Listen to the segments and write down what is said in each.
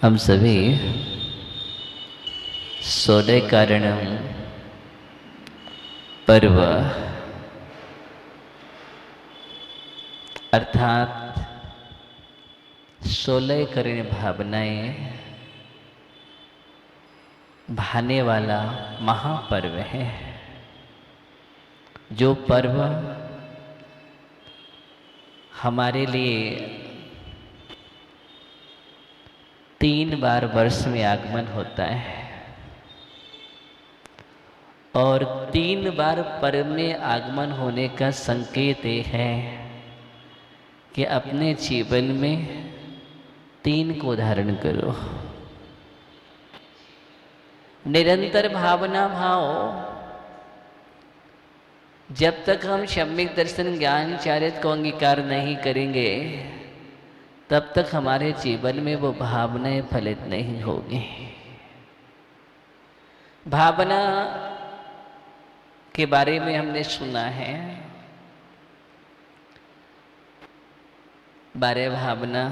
हम सभी सोलह कारणम पर्व अर्थात 16 करण भावनाएं भाने वाला महापर्व है। जो पर्व हमारे लिए 3 बार वर्ष में आगमन होता है और 3 बार पर्व में आगमन होने का संकेत ये है कि अपने जीवन में 3 को धारण करो। निरंतर भावना भाव। जब तक हम सम्यक दर्शन ज्ञान चारित्र को अंगीकार नहीं करेंगे तब तक हमारे जीवन में वो भावनाएं फलित नहीं होगी। भावना के बारे में हमने सुना है, 12 भावना,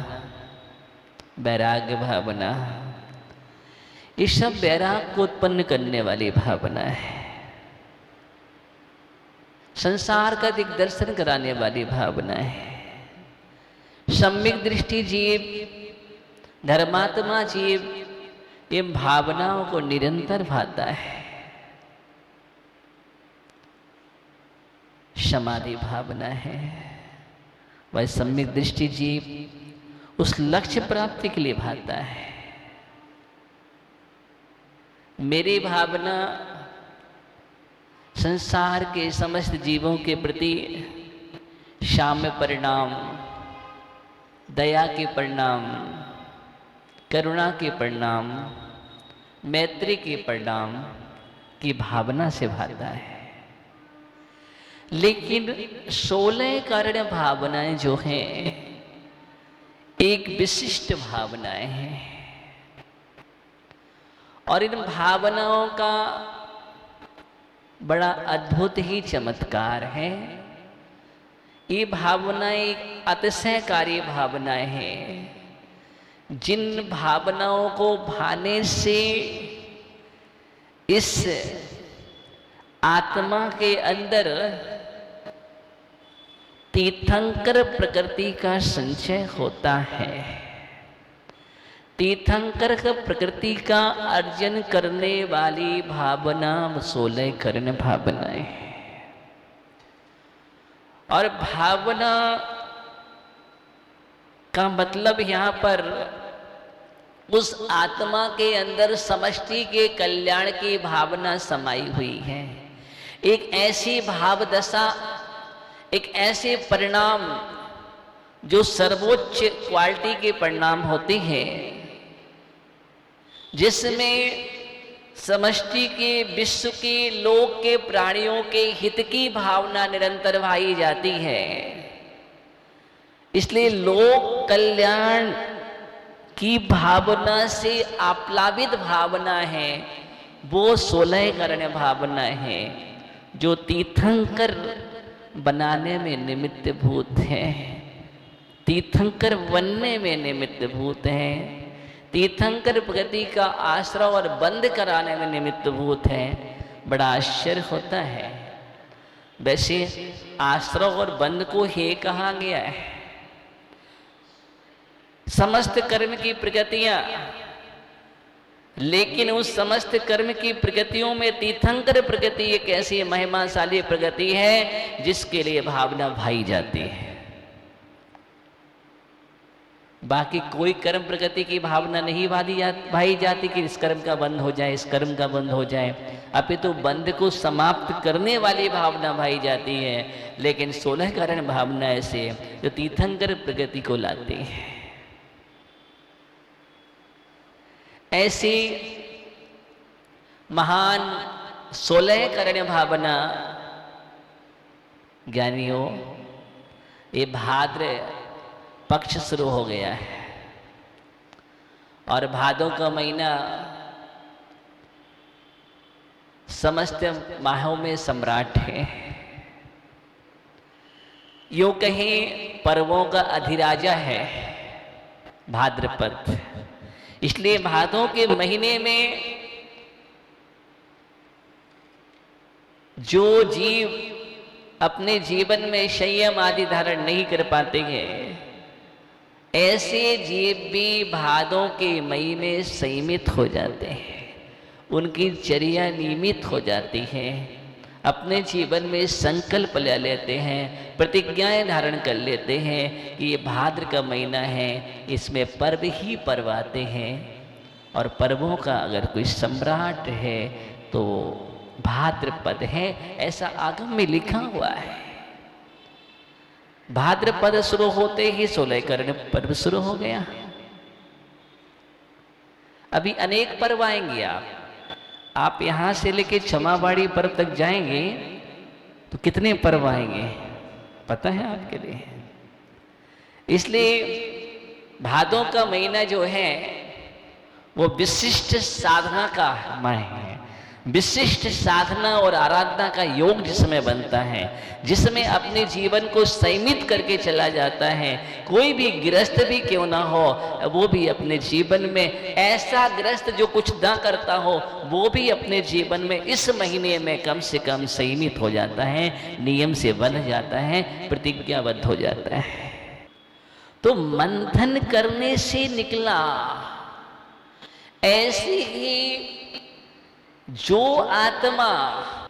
वैराग्य भावना, ये सब वैराग को उत्पन्न करने वाली भावना है। संसार का दिग्दर्शन कराने वाली भावना है। सम्यक दृष्टि जीव, धर्मात्मा जीव ये भावनाओं को निरंतर भाता है। समाधि भावना है। वह सम्यक दृष्टि जीव उस लक्ष्य प्राप्ति के लिए भाता है। मेरी भावना संसार के समस्त जीवों के प्रति साम्य परिणाम, दया के परिणाम, करुणा के परिणाम, मैत्री के परिणाम की भावना से भाता है। लेकिन 16 कारण भावनाएं जो हैं एक विशिष्ट भावनाएं हैं और इन भावनाओं का बड़ा अद्भुत ही चमत्कार है। ये भावनाएं अतिशयकारी भावनाएं हैं जिन भावनाओं को भाने से इस आत्मा के अंदर तीर्थंकर प्रकृति का संचय होता है। तीर्थंकर प्रकृति का अर्जन करने वाली भावना 16 करण भावनाएं हैं। और भावना का मतलब यहाँ पर उस आत्मा के अंदर समष्टि के कल्याण की भावना समाई हुई है। एक ऐसी भाव दशा, एक ऐसे परिणाम जो सर्वोच्च क्वालिटी के परिणाम होते हैं, जिसमें समष्टि के, विश्व के, लोक के प्राणियों के हित की भावना निरंतर भाई जाती है। इसलिए लोक कल्याण की भावना से आप्लावित भावना है वो 16 करण भावना है जो तीर्थंकर बनाने में निमित्त भूत है, तीर्थंकर बनने में निमित्त भूत है, तीर्थंकर प्रगति का आश्रय और बंद कराने में निमित्त भूत है। बड़ा आश्चर्य होता है। वैसे आश्रय और बंद को हे कहा गया है। समस्त कर्म की प्रगतियां, लेकिन उस समस्त कर्म की प्रगतियों में तीर्थंकर प्रगति एक ऐसी महिमाशाली प्रगति है जिसके लिए भावना भाई जाती है। बाकी कोई कर्म प्रगति की भावना नहीं भाई जाती कि इस कर्म का बंद हो जाए, इस कर्म का बंद हो जाए। अपितु बंद को समाप्त करने वाली भावना भाई जाती है। लेकिन 16 कारण भावना ऐसे जो तीर्थंकर प्रगति को लाती है। ऐसी महान 16 करण भावना ज्ञानियों, ये भाद्र पक्ष शुरू हो गया है और भादों का महीना समस्त माहों में सम्राट है। यूं कहें पर्वों का अधिराजा है भाद्रपद। इसलिए भादों के महीने में जो जीव अपने जीवन में संयम आदि धारण नहीं कर पाते हैं, ऐसे जीव भी भादों के महीने संयमित हो जाते हैं, उनकी चर्या नियमित हो जाती है, अपने जीवन में संकल्प ले लेते हैं, प्रतिज्ञाएं धारण कर लेते हैं कि ये भाद्र का महीना है, इसमें पर्व ही पर्व आते हैं। और पर्वों का अगर कोई सम्राट है तो भाद्रपद है, ऐसा आगम में लिखा हुआ है। भाद्रपद शुरू होते ही 16 कर्ण पर्व शुरू हो गया। अभी अनेक पर्व आएंगे। आप यहां से लेके क्षमावाड़ी पर्व तक जाएंगे तो कितने पर्व आएंगे पता है आपके लिए। इसलिए भादों का महीना जो है वो विशिष्ट साधना का महीना है। विशिष्ट साधना और आराधना का योग जिसमें बनता है, जिसमें अपने जीवन को संयमित करके चला जाता है। कोई भी गृहस्थ भी क्यों ना हो, वो भी अपने जीवन में ऐसा गृहस्थ जो कुछ ना करता हो, वो भी अपने जीवन में इस महीने में कम से कम संयमित हो जाता है, नियम से बंध जाता है, प्रतिज्ञाबद्ध हो जाता है। तो मंथन करने से निकला, ऐसी ही जो आत्मा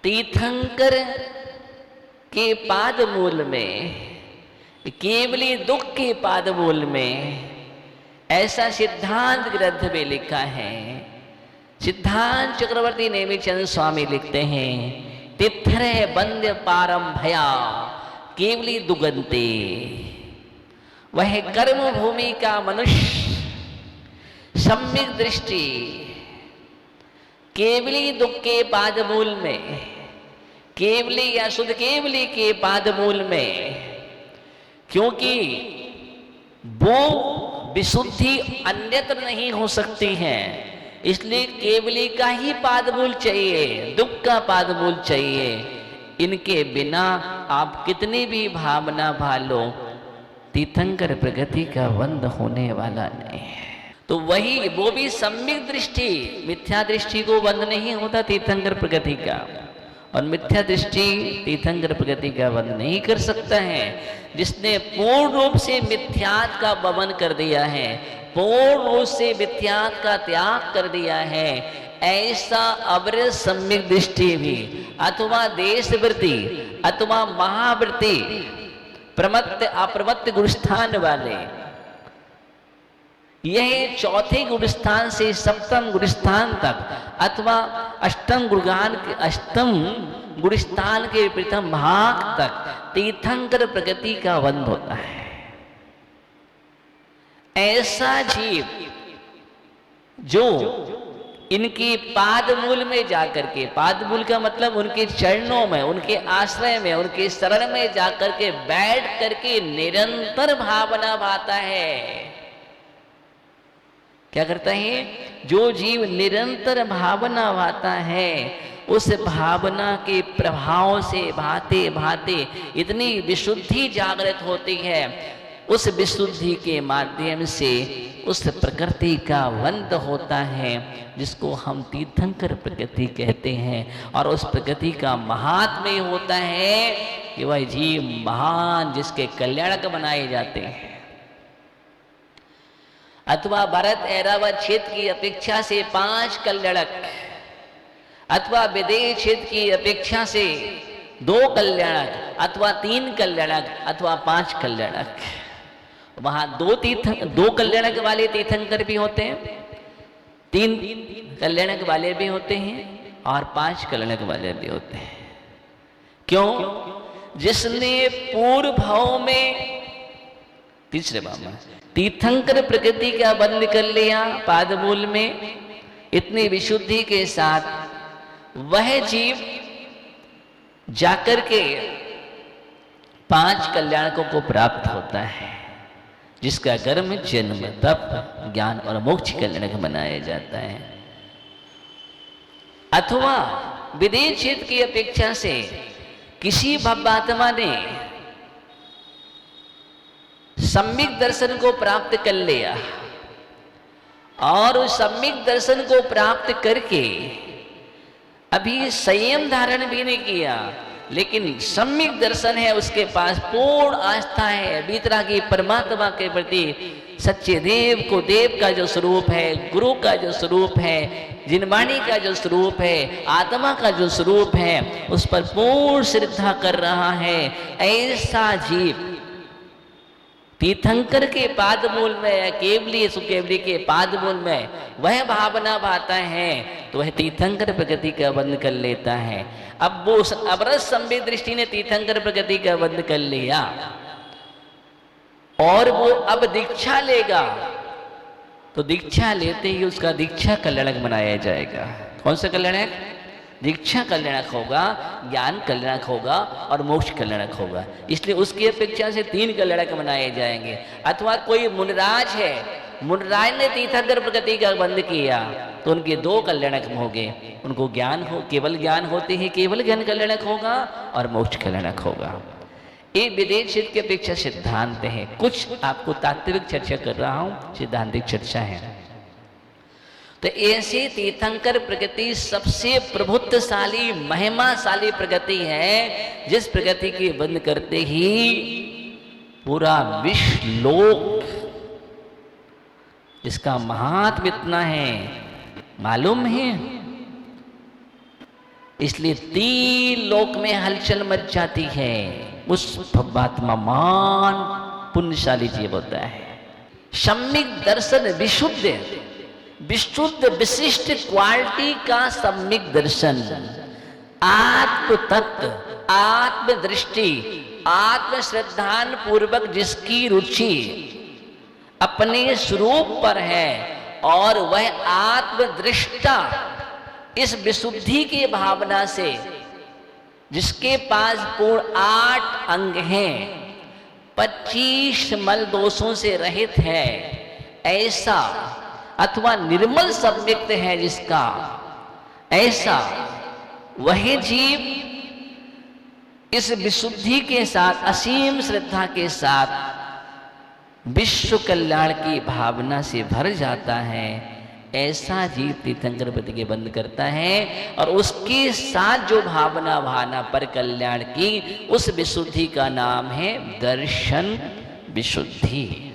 तीर्थंकर के पाद मूल में, केवली दुख के पाद मूल में, ऐसा सिद्धांत ग्रंथ में लिखा है। सिद्धांत चक्रवर्ती नेमिचंद स्वामी लिखते हैं, तिथ्रे बंद्य पारम भया केवली दुगंते। वह कर्म भूमि का मनुष्य सम्यक दृष्टि केवली दुख के पादमूल में, केवली या शुद्ध केवली के पादमूल में, क्योंकि वो विशुद्धि अन्यत्र नहीं हो सकती है, इसलिए केवली का ही पादमूल चाहिए, दुख का पादमूल चाहिए। इनके बिना आप कितनी भी भावना भालो, तीर्थंकर प्रगति का बंद होने वाला नहीं है। तो वही वो भी सम्यक दृष्टि, मिथ्या दृष्टि को बंद नहीं होता तीर्थंकर प्रगति का, और मिथ्या दृष्टि तीर्थंकर प्रगति का बंद नहीं कर सकता है। जिसने पूर्ण रूप से मिथ्यात का वमन कर दिया है, पूर्ण रूप से मिथ्यात का त्याग कर दिया है, ऐसा अवृत सम्यक दृष्टि भी अथवा देशवृत्ति अथवा महावृत्ति प्रमत्त अप्रमत्त गुरुस्थान वाले, यह चौथे गुरुस्थान से सप्तम गुरुस्थान तक अथवा अष्टम गुरुस्थान के प्रथम भाग तक तीर्थंकर प्रगति का बंध होता है। ऐसा जीव जो इनकी पादमूल में जाकर के, पादमूल का मतलब उनके चरणों में, उनके आश्रय में, उनके शरण में जाकर के बैठ करके निरंतर भावना भाता है। क्या करता है? जो जीव निरंतर भावना भाता है, उस भावना के प्रभाव से भाते भाते इतनी विशुद्धि जागृत होती है, उस विशुद्धि के माध्यम से उस प्रकृति का बंध होता है, जिसको हम तीर्थंकर प्रकृति कहते हैं। और उस प्रकृति का महात्म्य होता है कि वह जीव महान, जिसके कल्याणक बनाए जाते हैं। अथवा भारत ऐरावत क्षेत्र की अपेक्षा से 5 कल्याणक, अथवा विदेश क्षेत्र की अपेक्षा से 2 कल्याणक, अथवा 3 कल्याणक, अथवा 5 कल्याणक। वहां 2 कल्याणक वाले तीर्थंकर भी होते हैं, 3 कल्याणक वाले भी होते हैं, और 5 कल्याणक वाले भी होते हैं। क्यों? जिसने पूर्व भाव में, तीसरे भाव में तीर्थंकर प्रकृति का बंध कर लिया पादमूल में इतनी विशुद्धि के साथ, वह जीव जाकर के 5 कल्याणकों को प्राप्त होता है, जिसका कर्म जन्म तप ज्ञान और मोक्ष कल्याणक बनाया जाता है। अथवा विदेश क्षेत्र की अपेक्षा से किसी भव्यात्मा ने सम्यक दर्शन को प्राप्त कर लिया और उस सम्यक दर्शन को प्राप्त करके अभी संयम धारण भी नहीं किया, लेकिन सम्यक दर्शन है, उसके पास पूर्ण आस्था है वीतरागी परमात्मा के प्रति, सच्चे देव को देव का जो स्वरूप है, गुरु का जो स्वरूप है, जिनवाणी का जो स्वरूप है, आत्मा का जो स्वरूप है, उस पर पूर्ण श्रद्धा कर रहा है, ऐसा जीव तीर्थंकर के पादमूल में या केवली सुकेवली के पादमूल में वह भावना भाता है तो वह तीर्थंकर प्रकृति का बंध कर लेता है। अब वो अवरस संवेद दृष्टि ने तीर्थंकर प्रकृति का बंध कर लिया और वो अब दीक्षा लेगा, तो दीक्षा लेते ही उसका दीक्षा कल्याणक बनाया जाएगा। कौन सा कल्याणक? दीक्षा कल्याणक होगा, ज्ञान कल्याणक होगा और मोक्ष कल्याणक होगा। इसलिए उसकी अपेक्षा से 3 कल्याणक बनाए जाएंगे। अथवा कोई मुनराज है, मुनराज ने तीर्थंकर प्रकृति का बंध किया तो उनके 2 कल्याणक होंगे, उनको ज्ञान हो, केवल ज्ञान होते ही केवल ज्ञान कल्याणक होगा और मोक्ष कल्याणक होगा। ये विदेशित की अपेक्षा सिद्धांत है। कुछ आपको तात्विक चर्चा कर रहा हूं, सिद्धांतिक चर्चा है। तो ऐसी तीर्थंकर प्रकृति सबसे प्रभुत्वशाली महिमाशाली प्रकृति है, जिस प्रकृति के बंद करते ही पूरा विश्व लोक, जिसका महात्म इतना है मालूम है, इसलिए 3 लोक में हलचल मच जाती है। उस भव्यात्मा मान पुण्यशाली जीव होता है। सम्यक दर्शन विशुद्ध विशुद्ध विशिष्ट क्वालिटी का सम्यक दर्शन, आत्म तत्व, आत्म दृष्टि, आत्म श्रद्धान पूर्वक जिसकी रुचि अपने स्वरूप पर है और वह आत्म दृष्टा इस विशुद्धि की भावना से, जिसके पास पूर्ण 8 अंग हैं, 25 मल दोषों से रहित है, ऐसा अथवा निर्मल सम्यक्त है जिसका, ऐसा वही जीव इस विशुद्धि के साथ, असीम श्रद्धा के साथ विश्व कल्याण की भावना से भर जाता है। ऐसा जीव तीर्थंकर प्रति के बंद करता है और उसके साथ जो भावना भाना पर कल्याण की, उस विशुद्धि का नाम है दर्शन विशुद्धि।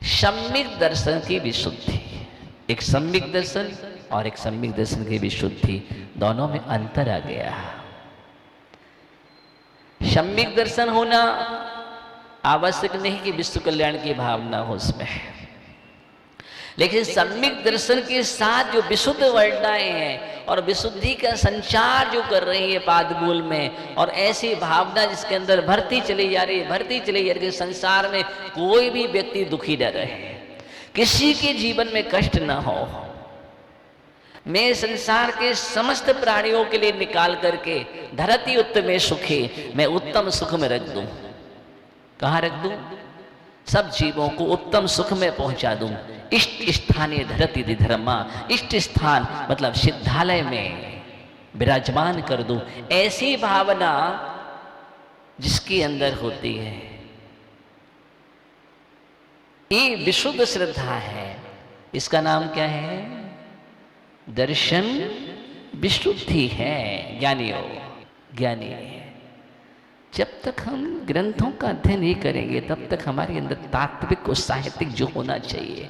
सम्यक दर्शन की विशुद्धि, एक सम्यक दर्शन और एक सम्यक दर्शन की विशुद्धि, दोनों में अंतर आ गया। सम्यक दर्शन होना आवश्यक नहीं कि विश्व कल्याण की भावना हो उसमें, लेकिन सम्यक दर्शन के साथ जो विशुद्ध वर्णाएं हैं और विशुद्धि का संचार जो कर रही है पादमूल में, और ऐसी भावना जिसके अंदर भरती चली जा रही है, भरती चली जा रही है, संसार में कोई भी व्यक्ति दुखी न रहे, किसी के जीवन में कष्ट न हो, मैं संसार के समस्त प्राणियों के लिए निकाल करके धरती उत्तम सुखी, मैं उत्तम सुख में रख दूं। कहाँ रख दूं? सब जीवों को उत्तम सुख में पहुंचा दूं। इष्ट स्थानीय धरती धर्मा, इष्ट स्थान मतलब सिद्धालय में विराजमान कर दूं, ऐसी भावना जिसके अंदर होती है, ये विशुद्ध श्रद्धा है। इसका नाम क्या है? दर्शन विशुद्धि है। ज्ञानियों, ज्ञानी जब तक हम ग्रंथों का अध्ययन नहीं करेंगे तब तक हमारे अंदर तात्विक और साहित्यिक जो होना चाहिए,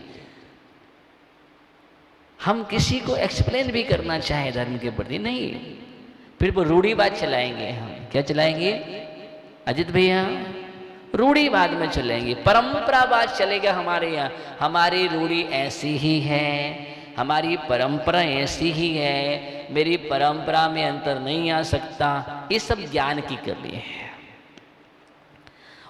हम किसी को एक्सप्लेन भी करना चाहे धर्म के प्रति, नहीं, फिर वो रूढ़ीवाद चलाएंगे। हम क्या चलाएंगे अजित भैया? रूढ़ीवाद में चलेंगे, परंपरावाद चलेगा हमारे यहाँ। हमारी रूढ़ी ऐसी ही है, हमारी परंपरा ऐसी ही है, मेरी परंपरा में अंतर नहीं आ सकता। ये सब ज्ञान की कमी है।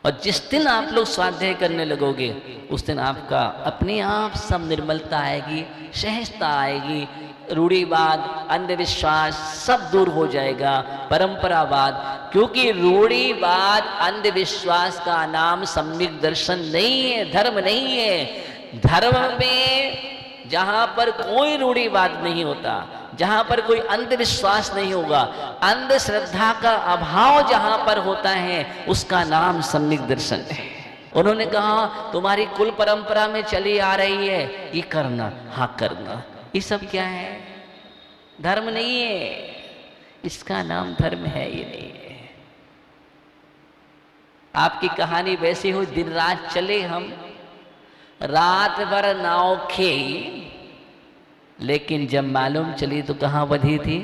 और जिस दिन आप लोग स्वाध्याय करने लगोगे उस दिन आपका अपने आप सब निर्मलता आएगी, सहजता आएगी, रूढ़ीवाद, अंधविश्वास सब दूर हो जाएगा, परंपरावाद। क्योंकि रूढ़ीवाद, अंधविश्वास का नाम सम्यक दर्शन नहीं है, धर्म नहीं है। धर्म में जहां पर कोई रूढ़ीवाद नहीं होता, जहां पर कोई अंधविश्वास नहीं होगा, अंधश्रद्धा का अभाव जहां पर होता है, उसका नाम सम्यक दर्शन है। उन्होंने कहा तुम्हारी कुल परंपरा में चली आ रही है ये करना, हाँ करना। ये सब क्या है? धर्म नहीं है, इसका नाम धर्म है ही नहीं है। आपकी कहानी वैसी हो, दिन रात चले हम, रात भर नाव खेई, लेकिन जब मालूम चली तो कहाँ बधी थी?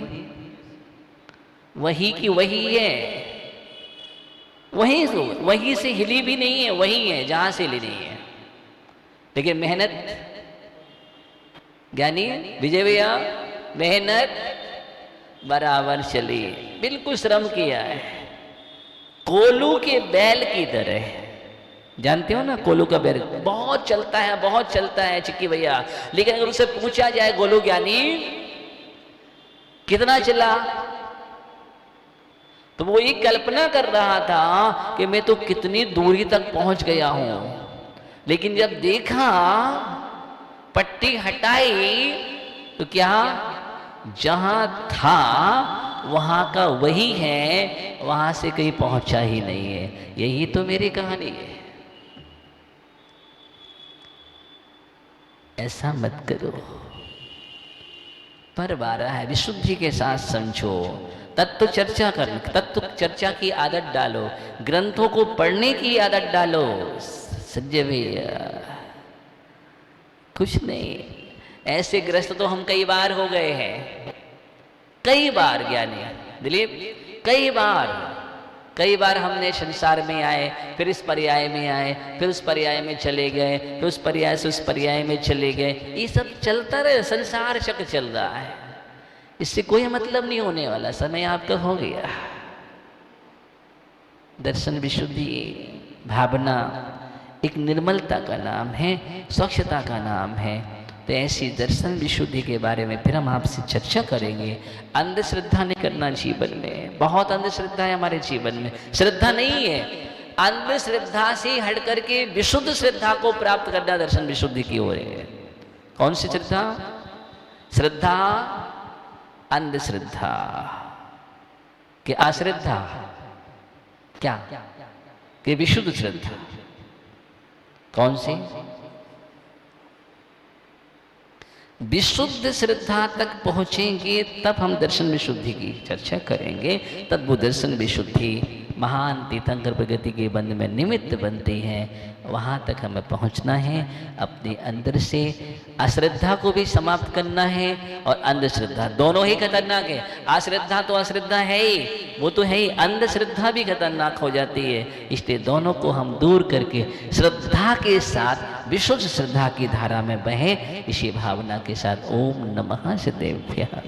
वही की वही है, वहीं से हिली भी नहीं है, वही है जहां से हिली नहीं है। लेकिन मेहनत, ज्ञानी विजय भैया, मेहनत बराबर चली, बिल्कुल श्रम किया है। कोलू के बैल की तरह, जानते हो ना कोलू का बैल बहुत चलता है, बहुत चलता है चिक्की भैया, लेकिन अगर उसे पूछा जाए गोलू ज्ञानी कितना चला, तो वो ये कल्पना कर रहा था कि मैं तो कितनी दूरी तक पहुंच गया हूं, लेकिन जब देखा पट्टी हटाई तो क्या जहां था वहां का वही है, वहां से कहीं पहुंचा ही नहीं है। यही तो मेरी कहानी है। ऐसा मत करो, पर बारह है, विशुद्धि के साथ समझो, तत्व चर्चा कर, तत्व चर्चा की आदत डालो, ग्रंथों को पढ़ने की आदत डालो। संजय भैया कुछ नहीं, ऐसे ग्रस्त तो हम कई बार हो गए हैं, कई बार ज्ञानी दिलीप, कई बार हमने संसार में आए, फिर इस पर्याय में आए, फिर उस पर्याय में चले गए, फिर उस पर्याय से उस पर्याय में चले गए। ये सब चलता रहे, संसार चक्र चल रहा है, इससे कोई मतलब नहीं होने वाला। समय आपका हो गया। दर्शन विशुद्धि भावना एक निर्मलता का नाम है, स्वच्छता का नाम है। तो ऐसी दर्शन विशुद्धि के बारे में फिर हम आपसे चर्चा करेंगे। अंधश्रद्धा नहीं करना जीवन में, बहुत अंधश्रद्धा है हमारे जीवन में, श्रद्धा नहीं है, अंधश्रद्धा से हट करके विशुद्ध श्रद्धा को प्राप्त करना दर्शन विशुद्धि की ओर है। कौन सी श्रद्धा? श्रद्धा अंधश्रद्धा कि अश्रद्धा, क्या कि विशुद्ध श्रद्धा? कौन सी? विशुद्ध श्रद्धा तक पहुंचेंगे तब हम दर्शन विशुद्धि की चर्चा करेंगे। तब वो दर्शन विशुद्धि महान तीर्थंकर प्रगति के बंध में निमित्त बनती है। वहाँ तक हमें पहुँचना है, अपने अंदर से अश्रद्धा को भी समाप्त करना है और अंधश्रद्धा, दोनों ही खतरनाक है। अश्रद्धा तो अश्रद्धा है ही, वो तो है ही, अंधश्रद्धा भी खतरनाक हो जाती है। इसलिए दोनों को हम दूर करके श्रद्धा के साथ विशुद्ध श्रद्धा की धारा में बहे, इसी भावना के साथ ओम नमः सदेव्यः।